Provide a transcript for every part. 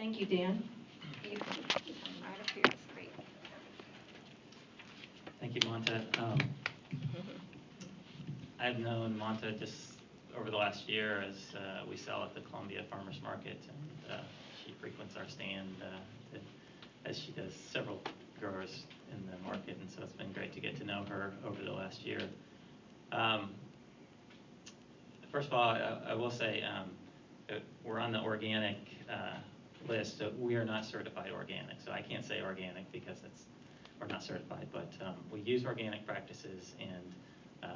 Thank you, Dan. You can come right up here, it's great. Thank you, Monta. I've known Monta just over the last year as we sell at the Columbia Farmers Market, and she frequents our stand as she does several growers in the market, and so it's been great to get to know her over the last year. First of all, I will say we're on the organic list. So we are not certified organic, so I can't say organic because we're not certified, but we use organic practices, and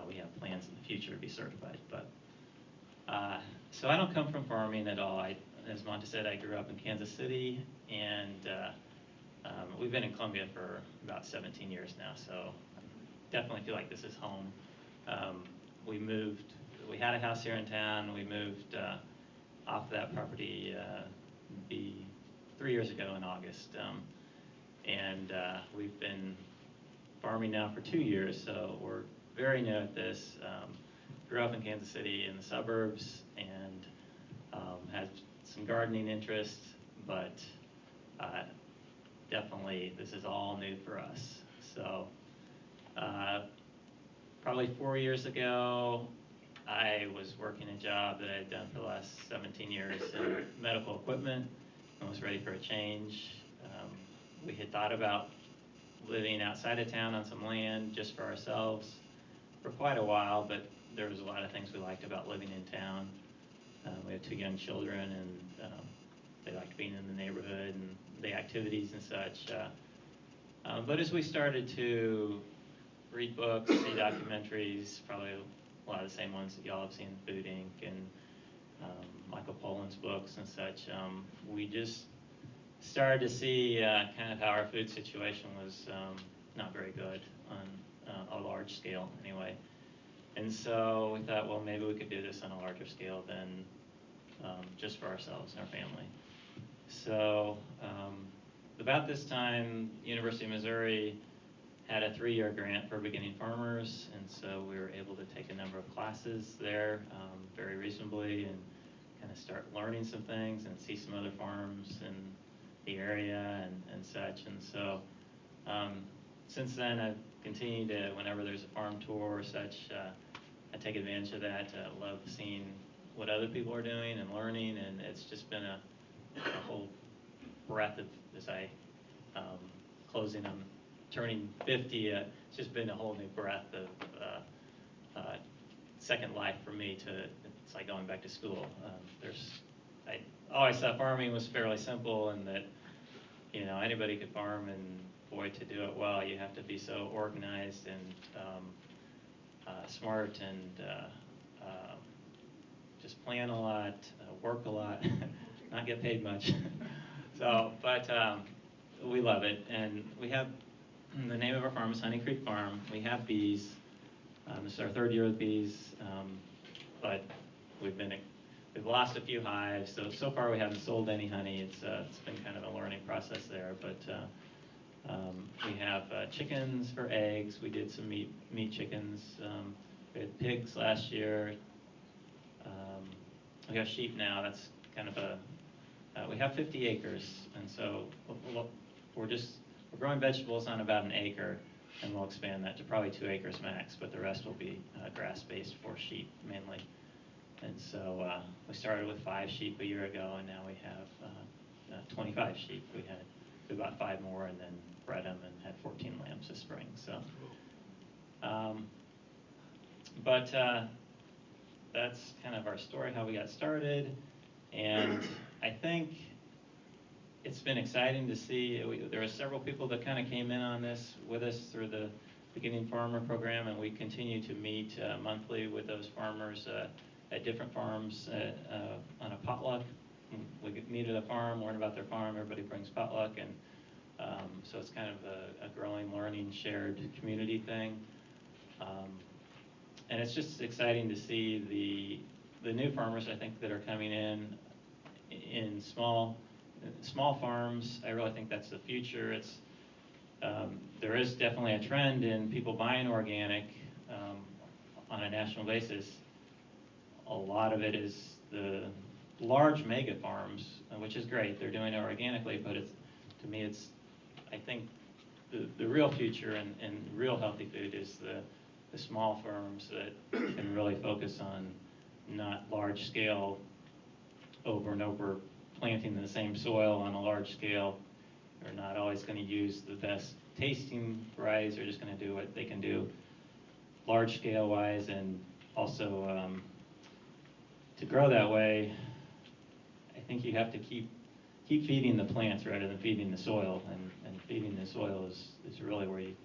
we have plans in the future to be certified. But so I don't come from farming at all. As Monta said, I grew up in Kansas City, and we've been in Columbia for about 17 years now, so I definitely feel like this is home. We had a house here in town. We moved off that property 3 years ago in August, and we've been farming now for 2 years, so we're very new at this. Grew up in Kansas City in the suburbs, and had some gardening interests, but definitely this is all new for us. So probably 4 years ago, I was working a job that I had done for the last 17 years in medical equipment and was ready for a change. We had thought about living outside of town on some land just for ourselves for quite a while, but there was a lot of things we liked about living in town. We have 2 young children, and they liked being in the neighborhood and the activities and such. But as we started to read books, see documentaries, probably a lot of the same ones that y'all have seen, Food Inc. and Michael Pollan's books and such, we just started to see kind of how our food situation was not very good on a large scale anyway. And so we thought, well, maybe we could do this on a larger scale than just for ourselves and our family. So about this time, University of Missouri had a 3-year grant for beginning farmers, and so we were able to take a number of classes there very reasonably and kind of start learning some things and see some other farms in the area and such. And so since then, I've continued to, whenever there's a farm tour or such, I take advantage of that. I love seeing what other people are doing and learning, and it's just been a whole breadth of, as I closing, I'm turning 50, it's just been a whole new breadth of second life for me. It's like going back to school. I always thought farming was fairly simple and that, anybody could farm, and boy, to do it well, you have to be so organized and smart and just plan a lot, work a lot, not get paid much. But we love it, and we have, the name of our farm is Honey Creek Farm. We have bees. This is our 3rd year with bees, but we've lost a few hives. So far we haven't sold any honey. It's been kind of a learning process there. But we have chickens for eggs. We did some meat chickens. We had pigs last year. We have sheep now. That's kind of we have 50 acres, and so we're growing vegetables on about an acre, and we'll expand that to probably 2 acres max, but the rest will be grass-based for sheep mainly. And so we started with 5 sheep a year ago, and now we have 25 sheep. We bought 5 more and then bred them and had 14 lambs this spring. So, but that's kind of our story, how we got started, and I think it's been exciting to see. There are several people that kind of came in on this with us through the Beginning Farmer program, and we continue to meet monthly with those farmers at different farms on a potluck. We meet at a farm, learn about their farm, everybody brings potluck, and so it's kind of a growing, learning, shared community thing. And it's just exciting to see the new farmers, I think, that are coming in small farms. I really think that's the future. There is definitely a trend in people buying organic on a national basis. A lot of it is the large mega farms, which is great, they're doing it organically, but to me, I think the real future and real healthy food is the small firms that can really focus on not large scale over and over planting in the same soil on a large scale. They're not always going to use the best tasting varieties. They're just going to do what they can do large scale wise, and also to grow that way, I think you have to keep feeding the plants rather than feeding the soil, and feeding the soil is really where you,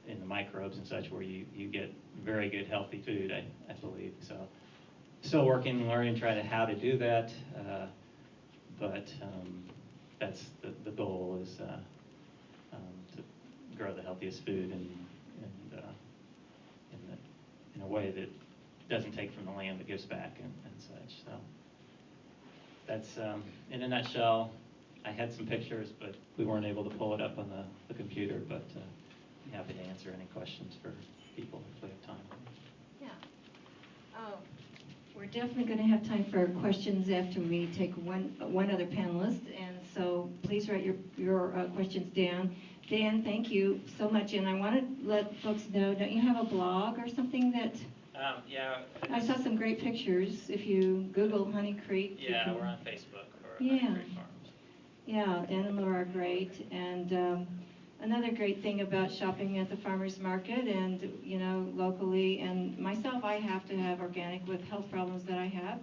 in the microbes and such, where you get very good healthy food, I believe. So still working and learning, trying to how to do that, but that's the goal is to grow the healthiest food and in a way that doesn't take from the land but gives back and such. So that's in a nutshell. I had some pictures, but we weren't able to pull it up on the computer. But I'm happy to answer any questions for people if we have time. Yeah. We're definitely going to have time for questions after we take one other panelist, and so please write your questions down. Dan, thank you so much, and I want to let folks know, don't you have a blog or something that? Yeah. I saw some great pictures. If you Google Honey Creek. Yeah, we're on Facebook for Yeah. Honey Creek Farms. Yeah, Dan and Laura are great, and another great thing about shopping at the farmers market and locally, and myself, I have to have organic with health problems that I have,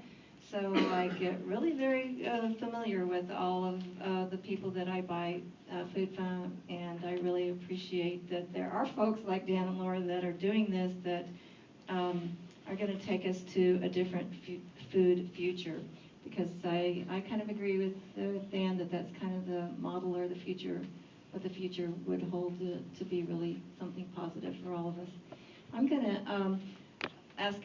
so I get really very familiar with all of the people that I buy food from, and I really appreciate that there are folks like Dan and Laura that are doing this that are going to take us to a different food future, because I kind of agree with Dan that that's kind of the model or the future, what the future would hold to be really something positive for all of us. I'm going to ask